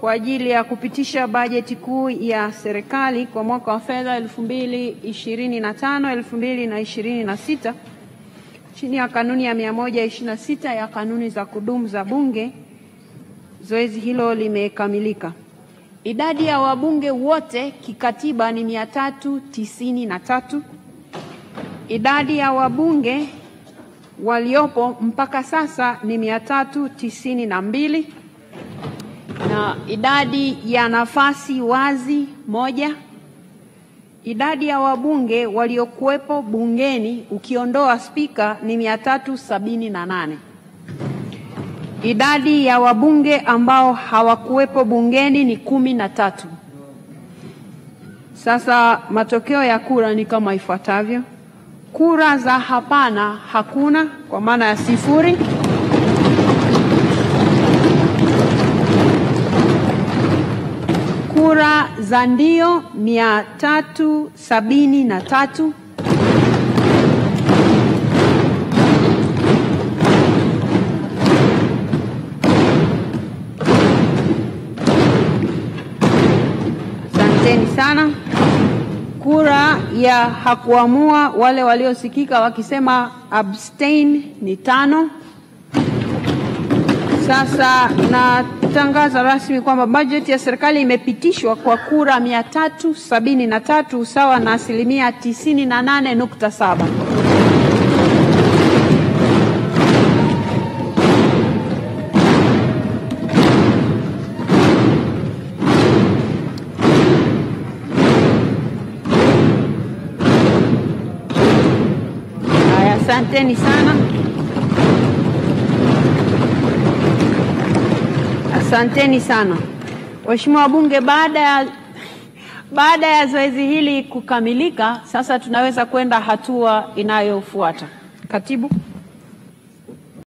kwa ajili ya kupitisha bajeti kuu ya serikali kwa mwaka wa fedha 2025-2026 chini ya kanuni ya 126 ya kanuni za kudumu za Bunge. Zoezi hilo limekamilika. Idadi ya wabunge wote kikatiba ni 393. Idadi ya wabunge waliopo mpaka sasa ni 392. Na idadi ya nafasi wazi 1. Idadi ya wabunge waliokuwepo bungeni ukiondoa spika ni 378. Idadi ya wabunge ambao hawakuwepo bungeni ni 13. Sasa matokeo ya kura ni kama ifuatavyo. Kura za hapana hakuna, kwa maana ya 0. Kura za ndio 373. Asanteni sana. Kura ya hakuamua, wale waliosikika wakisema abstain, ni 5. Sasa natangaza rasmi kwamba bajeti ya serikali imepitishwa kwa kura 373 sawa na 98.7%. Asanteni sana. Asanteni sana. Waheshimiwa wabunge, baada ya zoezi hili kukamilika, sasa tunaweza kwenda hatua inayofuata. Katibu.